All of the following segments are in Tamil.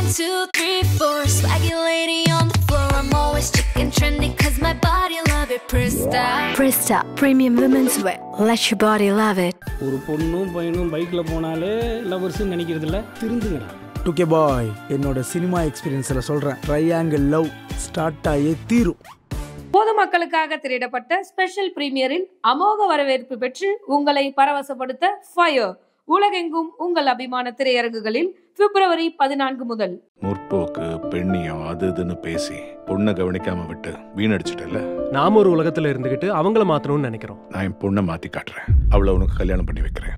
2, 3, 4. Swaggy lady on the floor. I'm always chicken trendy cause my body love it. Presta. Presta Premium Women's Wear. Let your body love it. ஒரு பொண்ணும் பையனும் பைக்கில் போனாலே லவர்ஸ்ன்னு நினைக்கிறதில்ல, திருந்துங்கடா. 2K பாய், என்னோட சினிமா எக்ஸ்பீரியன்ஸில் சொல்கிறேன், ட்ரையாங்கிள் லவ் ஸ்டார்ட் ஆகியே தீரும். பொதுமக்களுக்காக திரையிடப்பட்ட ஸ்பெஷல் பிரீமியரின் அமோக வரவேற்பு பெற்று உங்களை பரவசப்படுத்த ஃபயர் உலகெங்கும் உங்கள் அபிமான திரையரங்குகளில் பிப்ரவரி 14 முதல். முற்போக்கு பெண்ணியம் அது இதுன்னு பேசி பொண்ணை கவனிக்காம விட்டு வீணடிச்சிட்டல. நாம ஒரு உலகத்துல இருந்துகிட்டு அவங்கள மாத்தணும்னு நினைக்கிறோம். நான் என் பொண்ணை மாத்தி காட்டுறேன், அவளை உனக்கு கல்யாணம் பண்ணி வைக்கிறேன்.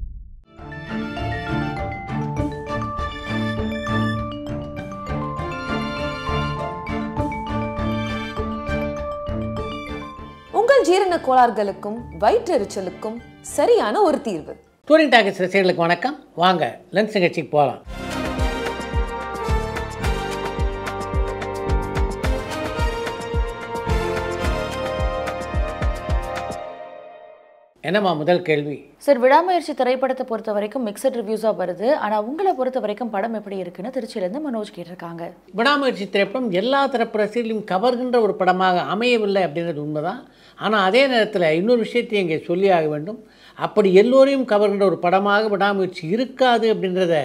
உங்கள் ஜீரண கோளாறுகளுக்கும் வயிற்றெரிச்சலுக்கும் சரியான ஒரு தீர்வு. டூரிங் டாக்கீஸ் ரசிகர்களுக்கு வணக்கம். வாங்க லென்ஸ் நிகழ்ச்சிக்கு போகலாம். என்னம்மா முதல் கேள்வி? சார், விடாமுயற்சி திரைப்படத்தை பொறுத்த வரைக்கும் மிக்சட் ரிவ்யூஸாக வருது. ஆனால் உங்களை பொறுத்த வரைக்கும் படம் எப்படி இருக்குன்னு திருச்சியிலேருந்து மனோஜ் கேட்டிருக்காங்க. விடாமுயற்சி திரைப்படம் எல்லா தரப்பு ரசிகர்களையும் கவர்கின்ற ஒரு படமாக அமையவில்லை அப்படின்றது உண்மைதான். ஆனால் அதே நேரத்தில் இன்னொரு விஷயத்தையும் இங்கே சொல்லி ஆக வேண்டும். அப்படி எல்லோரையும் கவர்கின்ற ஒரு படமாக விடாமுயற்சி இருக்காது அப்படின்றத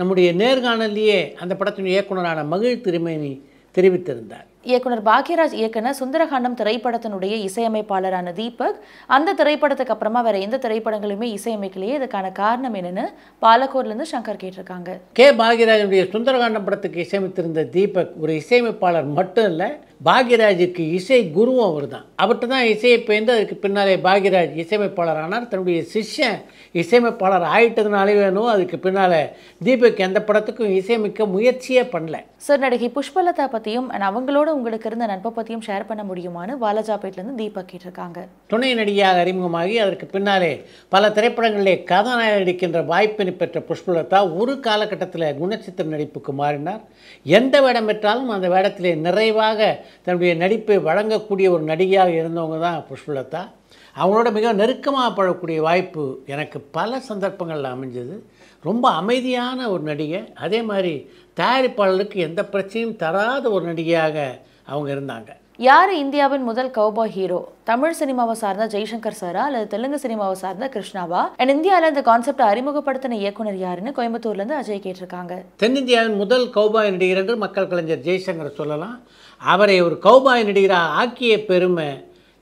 நம்முடைய நேர்காணலையே அந்த படத்தின் இயக்குனரான மகிழ் திருமேனி தெரிவித்திருந்தார். இயக்குனர் பாக்யராஜ் இயக்குன சுந்தரகாண்டம் திரைப்படத்தினுடைய இசையமைப்பாளரான தீபக் அந்த திரைப்படத்துக்கு அப்புறமா வேற எந்த திரைப்படங்களுமே இசையமைக்கலையே. இதுக்கான காரணம் என்னன்னு பாலக்கோட்லேருந்து சங்கர் கேட்டிருக்காங்க. கே பாக்யராஜனுடைய சுந்தரகாண்டம் படத்துக்கு இசையமைத்திருந்த தீபக் ஒரு இசையமைப்பாளர் மட்டும் இல்லை, பாக்யராஜுக்கு இசை குருவும் அவர் தான். அவர்கிட்ட தான் இசையை பெயர்ந்து அதுக்கு பின்னாலே பாக்யராஜ் இசையமைப்பாளர் ஆனார். தன்னுடைய சிஷ்யன் இசையமைப்பாளர் ஆயிட்டதுனாலே வேணும் அதுக்கு பின்னால் தீபக் எந்த படத்துக்கும் இசையமைக்க முயற்சியே பண்ணல. சார், நடிகை புஷ்பலதா பற்றியும் அவங்களோட உங்களுக்கு இருந்த நட்பை பற்றியும் ஷேர் பண்ண முடியுமான்னு வாலாஜாபேட்லேருந்து தீபக் கேட்டிருக்காங்க. துணை நடிகையாக அறிமுகமாகி அதற்கு பின்னாலே பல திரைப்படங்களிலே கதாநாயகர் நடிக்கின்ற வாய்ப்பினை பெற்ற புஷ்பலதா ஒரு காலகட்டத்தில் குணச்சித்திர நடிப்புக்கு மாறினார். எந்த வேடம் பெற்றாலும் அந்த வேடத்திலே நிறைவாக தன்னுடைய நடிப்பை வழங்கக்கூடிய ஒரு நடிகையாக இருந்தவங்க தான் புஷ்பலதா. அவங்களோட மிக நெருக்கமாக பழக்கூடிய வாய்ப்பு எனக்கு பல சந்தர்ப்பங்களில் அமைஞ்சது. ரொம்ப அமைதியான ஒரு நடிகை, அதே மாதிரி தயாரிப்பாளருக்கு எந்த பிரச்சனையும் தராத ஒரு நடிகையாக அவங்க இருந்தாங்க. யார் இந்தியாவின் முதல் கௌபாய் ஹீரோ? தமிழ் சினிமாவை சார்ந்த ஜெய்சங்கர் சாரா அல்லது தெலுங்கு சினிமாவை சார்ந்த கிருஷ்ணாவா? அண்ட் இந்தியாவில் இந்த கான்செப்டை அறிமுகப்படுத்தின இயக்குனர் யாருன்னு கோயம்புத்தூர்லேருந்து அஜய் கேட்டிருக்காங்க. தென்னிந்தியாவின் முதல் கௌபாய் நடிகர் என்று மக்கள் கலைஞர் ஜெய்சங்கர் சொல்லலாம். அவரை ஒரு கௌபாய் நடிகராக ஆக்கிய பெருமை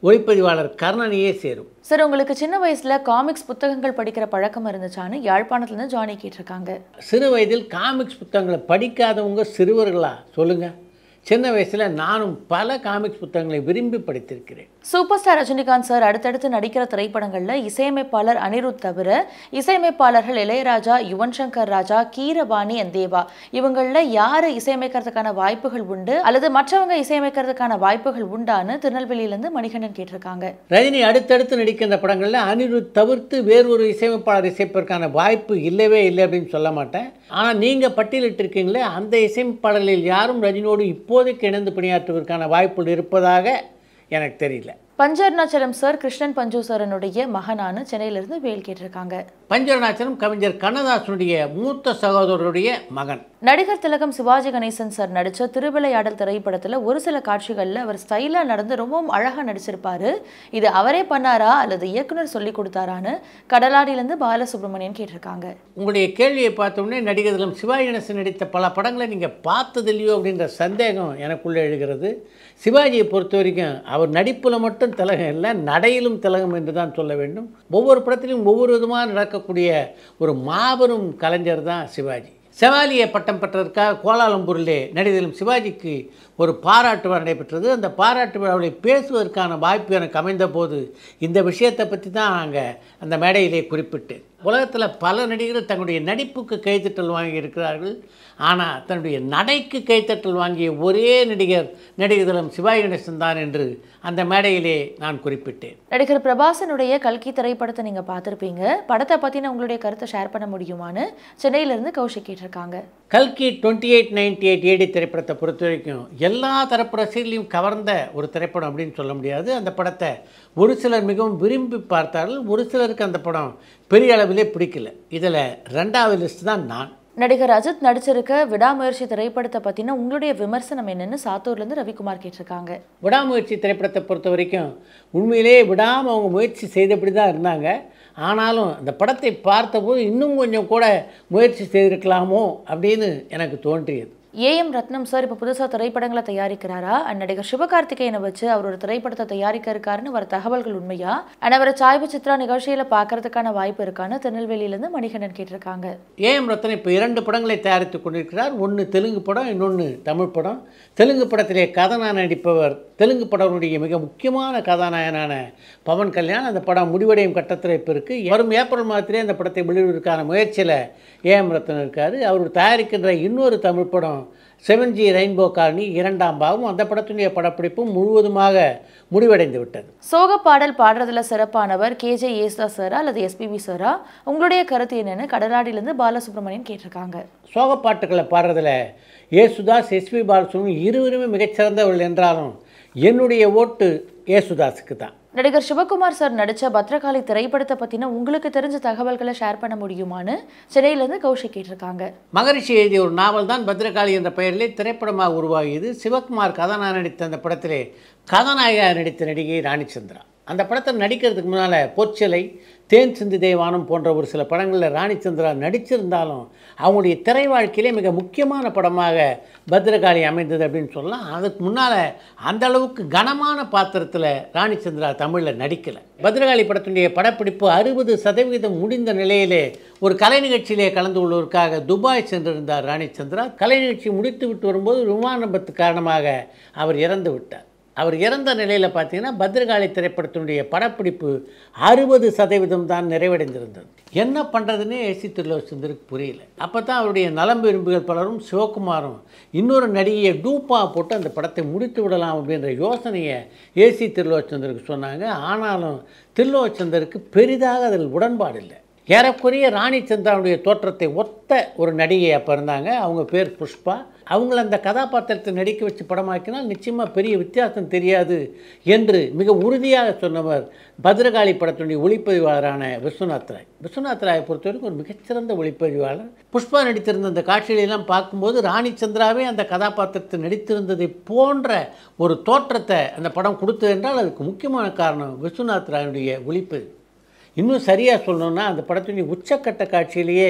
ஒளிப்பதிவாளர் கர்ணனையே சேரும். சார், உங்களுக்கு சின்ன வயசில் காமிக்ஸ் புத்தகங்கள் படிக்கிற பழக்கம் இருந்துச்சான்னு யாழ்ப்பாணத்துலேருந்து ஜானி கேட்டிருக்காங்க. சிறு வயதில் காமிக்ஸ் புத்தகங்களை படிக்காதவங்க சிறுவர்களா சொல்லுங்கள்? சின்ன வயசில் நானும் பல காமிக்ஸ் புத்தகங்களை விரும்பி படித்திருக்கிறேன். சூப்பர் ஸ்டார் ரஜினிகாந்த் சார் அடுத்தடுத்து நடிக்கிற திரைப்படங்களில் இசையமைப்பாளர் அனிருத் தவிர இசையமைப்பாளர்கள் இளையராஜா, யுவன் சங்கர் ராஜா, கீரவாணி அண்ட் தேவா இவங்களில் யார் இசையமைக்கிறதுக்கான வாய்ப்புகள் உண்டு அல்லது மற்றவங்க இசையமைக்கிறதுக்கான வாய்ப்புகள் உண்டான்னு திருநெல்வேலியிலேருந்து மணிகண்டன் கேட்டிருக்காங்க. ரஜினி அடுத்தடுத்து நடிக்கின்ற படங்களில் அனிருத் தவிர்த்து வேறொரு இசையமைப்பாளர் இசைப்பதற்கான வாய்ப்பு இல்லவே இல்லை அப்படின்னு சொல்ல மாட்டேன். ஆனால் நீங்கள் பட்டியலிட்டிருக்கீங்களே அந்த இசையமைப்பாளர்களில் யாரும் ரஜினியோடு இப்போதைக்கு இணைந்து பணியாற்றுவதற்கான வாய்ப்புகள் இருப்பதாக எனக்கு தெரியல. பஞ்சருணாச்சலம் சார் கிருஷ்ணன் பஞ்சு சாரனுடைய மகனானு சென்னையிலிருந்து வேல் கேட்டிருக்காங்க. பஞ்சருணாச்சலம் கவிஞர் கண்ணதாசனுடைய மூத்த சகோதரருடைய மகன். நடிகர் திலகம் சிவாஜி கணேசன் சார் நடித்த திருவிளையாடல் திரைப்படத்தில் ஒரு சில காட்சிகளில் அவர் ஸ்டைலாக நடந்து ரொம்பவும் அழகாக நடிச்சிருப்பாரு. இது அவரே பண்ணாரா அல்லது இயக்குனர் சொல்லி கொடுத்தாரான்னு கடலாடியிலேருந்து பாலசுப்ரமணியன் கேட்டிருக்காங்க. உங்களுடைய கேள்வியை பார்த்தோன்னே நடிகர் திலகம் சிவாஜி கணேசன் நடித்த பல படங்களை நீங்கள் பார்த்ததில்லையோ அப்படின்ற சந்தேகம் எனக்குள்ளே எழுகிறது. சிவாஜியை பொறுத்த வரைக்கும் அவர் நடிப்பில் மட்டும் திலகம் இல்லை, நடையிலும் திலகம் என்று தான் சொல்ல வேண்டும். ஒவ்வொரு படத்திலும் ஒவ்வொரு விதமாக நடக்கக்கூடிய ஒரு மாபெரும் கலைஞர் தான் சிவாஜி. செவாலிய பட்டம் பெற்றதற்காக கோலாலம்பூரிலே நடிகரும் சிவாஜிக்கு ஒரு பாராட்டு விழா நடைபெற்றது. அந்த பாராட்டு விழாவில் பேசுவதற்கான வாய்ப்பு எனக்கு அமைந்த போது இந்த விஷயத்தை பற்றி தான் நாங்கள் அந்த மேடையிலே குறிப்பிட்டேன். உலகத்தில் பல நடிகர்கள் தங்களுடைய நடிப்புக்கு கைத்தட்டல் வாங்கி இருக்கிறார்கள். ஆனால் தன்னுடைய நடைக்கு கைத்தட்டல் வாங்கிய ஒரே நடிகர் திலகம் சிவாஜி கணேசன் தான் என்று அந்த மேடையிலே நான் குறிப்பிட்டேன். நடிகர் பிரபாசனுடைய கல்கி திரைப்படத்தை நீங்கள் பார்த்துருப்பீங்க. படத்தை பற்றின உங்களுடைய கருத்தை ஷேர் பண்ண முடியுமான்னு சென்னையிலேருந்து கௌஷிக் கேட்டிருக்காங்க. கல்கி 2898 ஏடி திரைப்படத்தை பொறுத்த வரைக்கும் எல்லா தரப்பு ரசிகர்களையும் கவர்ந்த ஒரு திரைப்படம் அப்படின்னு சொல்ல முடியாது. அந்த படத்தை ஒரு சிலர் மிகவும் விரும்பி பார்த்தார்கள், ஒரு சிலருக்கு அந்த படம் பெரிய அளவிலே பிடிக்கல. இதில் ரெண்டாவது லிஸ்ட் தான் நான். நடிகர் அஜித் நடிச்சிருக்க விடாமுயற்சி திரைப்படத்தை பற்றின உங்களுடைய விமர்சனம் என்னன்னு சாத்தூர்லேருந்து ரவிக்குமார் கேட்டிருக்காங்க. விடாமுயற்சி திரைப்படத்தை பொறுத்த வரைக்கும் உண்மையிலே விடாமல் அவங்க முயற்சி செய்தபடி தான் இருந்தாங்க. ஆனாலும் அந்த படத்தை பார்த்தபோது இன்னும் கொஞ்சம் கூட முயற்சி செய்திருக்கலாமோ அப்படின்னு எனக்கு தோன்றியது. ஏஎம் ரத்னம் சார் இப்போ புதுசாக திரைப்படங்களை தயாரிக்கிறாரா? நடிகர் சிவகார்த்திகேயனை வச்சு அவர் ஒரு திரைப்படத்தை தயாரிக்க இருக்காருன்னு வர தகவல்கள் உண்மையா? அவரை சாய்வு சித்ரா நிகழ்ச்சியில் பார்க்கறதுக்கான வாய்ப்பு இருக்கான்னு திருநெல்வேலியிலேருந்து மணிகண்டன் கேட்டிருக்காங்க. ஏஎம் ரத்னம் இப்போ 2 படங்களை தயாரித்து கொண்டிருக்கிறார். ஒன்று தெலுங்கு படம், இன்னொன்று தமிழ் படம். தெலுங்கு படத்திலே கதாநாயகன் நடிப்பவர் தெலுங்கு படத்தினுடைய மிக முக்கியமான கதாநாயகனான பவன் கல்யாண். அந்த படம் முடிவடையும் கட்டத்தில் இப்போ இருக்குது. வரும் ஏப்ரல் மாதத்திலே அந்த படத்தை வெளியிடுவதற்கான முயற்சியில் ஏஎம் ரத்னம் இருக்கார். அவர் தயாரிக்கின்ற இன்னொரு தமிழ் படம் 7G ரெயின்போ காலனி 2ஆம் பாகம். அந்த படத்தினுடைய படப்பிடிப்பும் முழுவதுமாக முடிவடைந்து விட்டது. சோக பாடல் பாடுறதுல சிறப்பானவர் KJ யேசுதாஸ் சாரா அல்லது SPB சாரா? உங்களுடைய கருத்து என்னன்னு கடலாடியிலேருந்து பாலசுப்ரமணியன் கேட்டிருக்காங்க. சோக பாட்டுகளை பாடுறதுல யேசுதாஸ், SP பாலசுப்ரமணியன் இருவருமே மிகச்சிறந்தவர்கள் என்றாலும் என்னுடைய ஓட்டு யேசுதாஸுக்கு தான். நடிகர் சிவகுமார் சார் நடித்த பத்ரகாளி திரைப்படத்தை பற்றின உங்களுக்கு தெரிஞ்ச தகவல்களை ஷேர் பண்ண முடியுமான்னு சென்னையிலேருந்து கௌஷிக் கேட்டிருக்காங்க. மகரிஷி எழுதிய ஒரு நாவல் தான் பத்ரகாளி என்ற பெயரிலே திரைப்படமாக உருவாகியது. சிவகுமார் கதாநாயகன் நடித்த அந்த படத்திலே கதாநாயகர் நடித்த நடிகை ராணிச்சந்திரா. அந்த படத்தை நடிக்கிறதுக்கு முன்னால் பொற்சிலை, தேன் சிந்து தேவானம் போன்ற ஒரு சில படங்களில் ராணிச்சந்திரா நடிச்சிருந்தாலும் அவங்களுடைய திரை வாழ்க்கையிலே மிக முக்கியமான படமாக பத்ரகாளி அமைந்தது அப்படின்னு சொல்லலாம். அதுக்கு முன்னால் அந்த அளவுக்கு கனமான பாத்திரத்தில் ராணிச்சந்திரா தமிழில் நடிக்கலை. பத்ரகாளி படத்தினுடைய படப்பிடிப்பு 60% முடிந்த நிலையிலே ஒரு கலை நிகழ்ச்சியிலே கலந்து கொள்வதற்காக துபாய் சென்றிருந்தார் ராணிச்சந்திரா. கலை நிகழ்ச்சி முடித்து விட்டு வரும்போது விமான விபத்து காரணமாக அவர் இறந்து விட்டார். அவர் இறந்த நிலையில் பார்த்தீங்கன்னா பத்ரகாளி திரைப்படத்தினுடைய படப்பிடிப்பு 60% தான் நிறைவடைந்திருந்தது. என்ன பண்ணுறதுன்னே ஏசி திருலோச்சந்தருக்கு புரியல. அப்போ தான் அவருடைய நலம் விரும்பிகள் பலரும் சிவகுமாரும் இன்னொரு நடிகையை டூப்பா போட்டு அந்த படத்தை முடித்து விடலாம் அப்படின்ற யோசனையை ஏசி திருலோச்சந்தருக்கு சொன்னாங்க. ஆனாலும் திருலோச்சந்தருக்கு பெரிதாக அதில் உடன்பாடு இல்லை. ஏறக்குறைய ராணிச்சந்திராவுடைய தோற்றத்தை ஒத்த ஒரு நடிகை அப்போ இருந்தாங்க. அவங்க பேர் புஷ்பா. அவங்கள அந்த கதாபாத்திரத்தை நடிக்க வச்சு படமாக்கினால் நிச்சயமாக பெரிய வித்தியாசம் தெரியாது என்று மிக உறுதியாக சொன்னவர் பத்ரகாளி படத்தினுடைய ஒளிப்பதிவாளரான விஸ்வநாத் ராய். விஸ்வநாத் ராயை பொறுத்தவரைக்கும் ஒரு மிகச்சிறந்த ஒளிப்பதிவாளர். புஷ்பா நடித்திருந்த அந்த காட்சிகளெல்லாம் பார்க்கும்போது ராணிச்சந்திராவே அந்த கதாபாத்திரத்தை நடித்திருந்ததை போன்ற ஒரு தோற்றத்தை அந்த படம் கொடுத்தது என்றால் அதுக்கு முக்கியமான காரணம் விஸ்வநாத் ராயுடைய ஒளிப்பதிவு. இன்னும் சரியாக சொல்லணுன்னா அந்த படத்தினுடைய உச்சக்கட்ட காட்சியிலேயே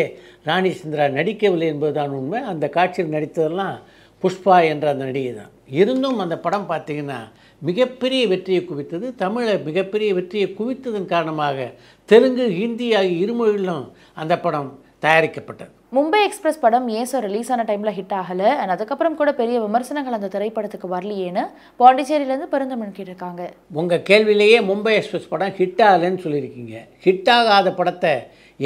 ராணிச்சந்திரா நடிக்கவில்லை என்பதுதான் உண்மை. அந்த காட்சியில் நடித்ததெல்லாம் புஷ்பா என்ற அந்த நடிகை தான். இருந்தும் அந்த படம் பார்த்திங்கன்னா மிகப்பெரிய வெற்றியை குவித்தது. தமிழை மிகப்பெரிய வெற்றியை குவித்ததன் காரணமாக தெலுங்கு, ஹிந்தி ஆகிய இருமொழியிலும் அந்த படம் தயாரிக்கப்பட்டது. மும்பை எக்ஸ்பிரஸ் படம் ஏன் சார் ரிலீஸ் ஆன டைமில் ஹிட் ஆகலை, அண்ட் அதுக்கப்புறம் கூட பெரிய விமர்சனங்கள் அந்த திரைப்படத்துக்கு வரலையேன்னு பாண்டிச்சேரியிலேருந்து பெருந்தமிழ் கேட்டிருக்காங்க. உங்கள் கேள்வியிலேயே மும்பை எக்ஸ்பிரஸ் படம் ஹிட் ஆகலைன்னு சொல்லியிருக்கீங்க. ஹிட் ஆகாத படத்தை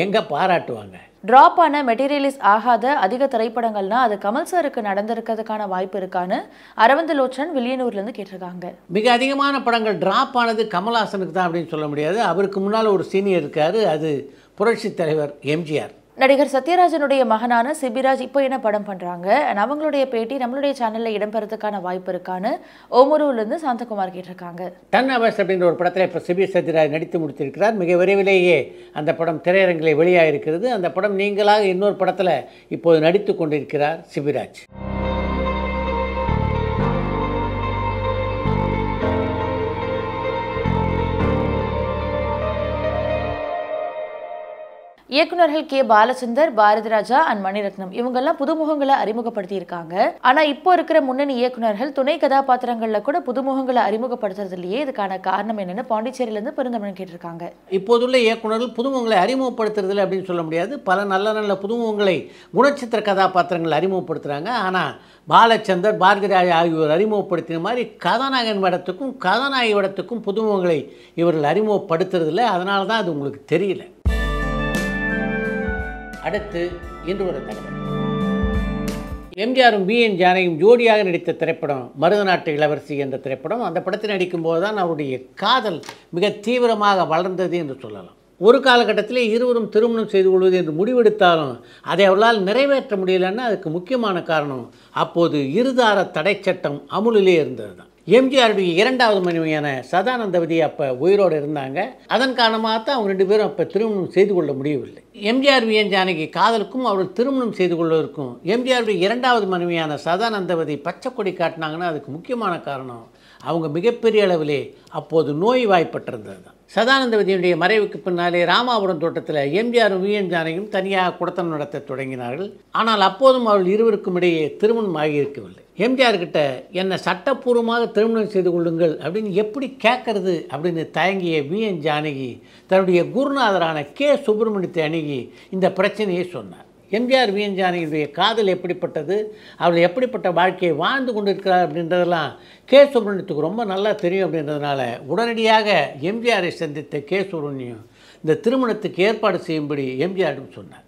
எங்கே பாராட்டுவாங்க? ட்ராப் ஆன மெட்டீரியலைஸ் ஆகாத அதிக திரைப்படங்கள்னா அது கமல் சாருக்கு நடந்திருக்கிறதுக்கான வாய்ப்பு இருக்கான்னு அரவிந்த் லோச்சன் வில்லியனூர்லேருந்து கேட்டிருக்காங்க. மிக அதிகமான படங்கள் ட்ராப் ஆனது கமல்ஹாசனுக்கு தான் அப்படின்னு சொல்ல முடியாது. அவருக்கு முன்னால் ஒரு சீனியர் இருக்கார், அது புரட்சி தலைவர் எம்ஜிஆர். நடிகர் சத்யராஜனுடைய மகனான சிபிராஜ் இப்போ என்ன படம் பண்ணுறாங்க, அண்ட் அவங்களுடைய பேட்டி நம்மளுடைய சேனலில் இடம்பெறதுக்கான வாய்ப்பு இருக்கான்னு ஓமரூர்லேருந்து சாந்தகுமார் கேட்டிருக்காங்க. டன் அவர்ஸ் அப்படின்ற ஒரு படத்தில் இப்போ சத்யராஜ் நடித்து முடித்திருக்கிறார். மிக விரைவிலேயே அந்த படம் திரையரங்கிலே வெளியாகிருக்கிறது. அந்த படம் நீங்களாக இன்னொரு படத்தில் இப்போது நடித்து கொண்டிருக்கிறார் சிபிராஜ். இயக்குநர்கள் கே பாலச்சந்தர், பாரதி ராஜா அண்ட் மணிரத்னம் இவங்கெல்லாம் புதுமுகங்களை அறிமுகப்படுத்தி இருக்காங்க. ஆனா இப்போ இருக்கிற முன்னணி இயக்குநர்கள் துணை கதாபாத்திரங்கள்ல கூட புதுமுகங்களை அறிமுகப்படுத்துறது இல்லையே, இதுக்கான காரணம் என்னன்னு பாண்டிச்சேரியிலிருந்து பெருந்தமிழன் கேட்டிருக்காங்க. இப்போதுள்ள இயக்குநர்கள் புதுமுகங்களை அறிமுகப்படுத்துறதில்லை அப்படின்னு சொல்ல முடியாது. பல நல்ல நல்ல புதுமுகங்களை குணச்சித்திர கதாபாத்திரங்கள் அறிமுகப்படுத்துகிறாங்க. ஆனால் பாலச்சந்தர், பாரதி ராஜா ஆகியோர் அறிமுகப்படுத்தின மாதிரி கதாநாயகன் வேடத்துக்கும் கதாநாயகி வேடத்துக்கும் புதுமுகங்களை இவர்கள் அறிமுகப்படுத்துறதில்லை. அதனால தான் அது உங்களுக்கு தெரியல. அடுத்து இன்று ஒரு தகவல். எம்ஜிஆரும் BN ஜானகியும் ஜோடியாக நடித்த திரைப்படம் மருதநாட்டு இளவரசி என்ற திரைப்படம். அந்த படத்தில் நடிக்கும்போது தான் அவருடைய காதல் மிக தீவிரமாக வளர்ந்தது என்று சொல்லலாம். ஒரு காலகட்டத்திலே இருவரும் திருமணம் செய்து கொள்வது என்று முடிவெடுத்தாலும் அதை அவர்களால் நிறைவேற்ற முடியலன்னா அதுக்கு முக்கியமான காரணம் அப்போது இருதார தடை சட்டம் அமுலிலே இருந்தது தான். எம்ஜிஆருடைய இரண்டாவது மனைவியான சதானந்தவதி அப்போ உயிரோடு இருந்தாங்க. அதன் காரணமாக தான் அவங்க 2 பேரும் அப்போ திருமணம் செய்து கொள்ள முடியவில்லை. எம்ஜிஆர் விஎன் ஜானகி காதலுக்கும் அவர்கள் திருமணம் செய்து கொள்வதற்கும் எம்ஜிஆருடைய இரண்டாவது மனைவியான சதானந்தவதி பச்சை கொடி காட்டினாங்கன்னா அதுக்கு முக்கியமான காரணம் அவங்க மிகப்பெரிய அளவிலே அப்போது நோய்வாய்ப்பட்டிருந்தது தான். சதானந்தவதியுடைய மறைவுக்கு பின்னாலே ராமாபுரம் தோட்டத்தில் எம்ஜிஆரும் விஎன் ஜானகியும் தனியாக குடத்தனம் நடத்த தொடங்கினார்கள். ஆனால் அப்போதும் அவர்கள் இருவருக்கும் இடையே திருமணம் ஆகியிருக்கவில்லை. எம்ஜிஆர் கிட்ட என்னை சட்டப்பூர்வமாக திருமணம் செய்து கொள்ளுங்கள் அப்படின்னு எப்படி கேட்கறது அப்படின்னு தயங்கிய விஎன் ஜானகி தன்னுடைய குருநாதரான கே சுப்பிரமணியத்தை அணுகி இந்த பிரச்சனையை சொன்னார். எம்ஜிஆர் விஎன் ஜானகியுடைய காதல் எப்படிப்பட்டது, அவள் எப்படிப்பட்ட வாழ்க்கையை வாழ்ந்து கொண்டிருக்கிறார் அப்படின்றதெல்லாம் கே சுப்பிரமணியத்துக்கு ரொம்ப நல்லா தெரியும். அப்படின்றதுனால உடனடியாக எம்ஜிஆரை சந்தித்த கே சுப்பிரமணியம் இந்த திருமணத்துக்கு ஏற்பாடு செய்யும்படி எம்ஜிஆரிடம் சொன்னார்.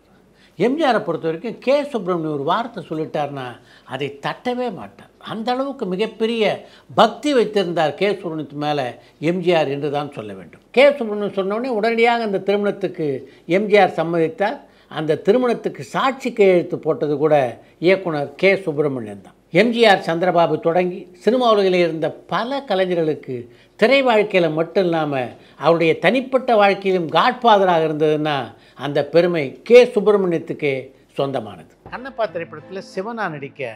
எம்ஜிஆரை பொறுத்த வரைக்கும் கே சுப்பிரமணியம் ஒரு வார்த்தை சொல்லிட்டார்னா அதை தட்டவே மாட்டார். அந்த அளவுக்கு மிகப்பெரிய பக்தி வைத்திருந்தார் கே சுப்பிரமணியத்து மேலே எம்ஜிஆர் என்று தான் சொல்ல வேண்டும். கே சுப்பிரமணியம் சொன்னோடனே உடனடியாக அந்த திருமணத்துக்கு எம்ஜிஆர் சம்மதித்தார். அந்த திருமணத்துக்கு சாட்சி கையெழுத்து போட்டது கூட இயக்குனர் கே சுப்பிரமணியன் தான். எம்ஜிஆர் சந்திரபாபு தொடங்கி சினிமா உலகில் இருந்த பல கலைஞர்களுக்கு திரை வாழ்க்கையில் மட்டும் இல்லாமல் அவருடைய தனிப்பட்ட வாழ்க்கையிலும் காட்ஃபாதராக இருந்ததுன்னா அந்த பெருமை கே சுப்பிரமணியத்துக்கே சொந்தமானது. கண்ணப்பா திரைப்படத்தில் சிவனா நடிக்க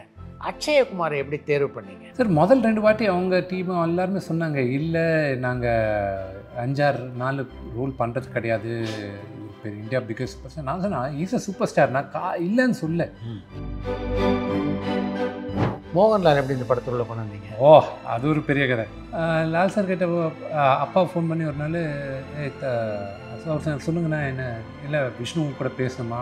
அக்ஷயகுமாரை எப்படி தேர்வு பண்ணீங்க சார்? முதல் 2 வாட்டி அவங்க டீம் எல்லாருமே சொன்னாங்க, இல்லை நாங்கள் 5-6 நாள் ரோல் பண்ணுறது கிடையாது, பெரிய இந்தியா பிகஸ்ட் சூப்பர் ஸ்டார். நான் சொன்னேன் ஈஸ் அ சூப்பர் ஸ்டார், நான் இல்லைன்னு சொல்ல. மோகன்லால் எப்படி இந்த படத்தில் உள்ள பண்ணீங்க? ஓ, அது ஒரு பெரிய கதை. லால் சார் கிட்ட அப்பா ஃபோன் பண்ணி ஒரு நாள் அவர் சொல்லுங்கண்ணா என்ன, இல்லை விஷ்ணு கூட பேசணுமா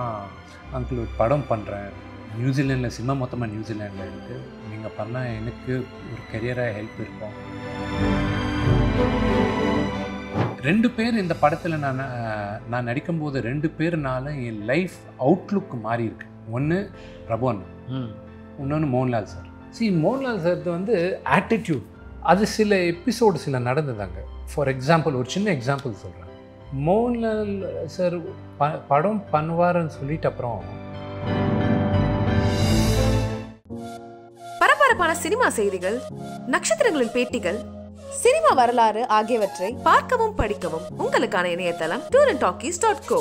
அங்கிள், ஒரு படம் பண்ணுறேன் நியூசிலாண்டில், சினிமா மொத்தமாக நியூசிலாண்டில் இருக்குது, நீங்கள் பண்ணால் எனக்கு ஒரு கெரியராக ஹெல்ப் இருக்கும். 2 பேர் இந்த படத்தில் நான் நடிக்கும்போது 2 பேர்னால என் லைஃப் அவுட்லுக் மாறி இருக்கு. ஒன்று பிரபு, இன்னொன்று மோகன்லால் சார். மோகன்லால் சார் வந்து ஆட்டிடியூட், அது சில எபிசோடு சில நடந்ததாங்க. ஃபார் எக்ஸாம்பிள், ஒரு சின்ன எக்ஸாம்பிள் சொல்கிறேன். மோகன்லால் சார் படம் பண்ணுவாருன்னு சொல்லிட்டு அப்புறம் பரபரப்பான சினிமா செய்திகள், நட்சத்திரங்களின் பேட்டிகள், சினிமா வரலாறு ஆகியவற்றை பார்க்கவும் படிக்கவும் உங்களுக்கான இணையதளம் tourandtalkies.co.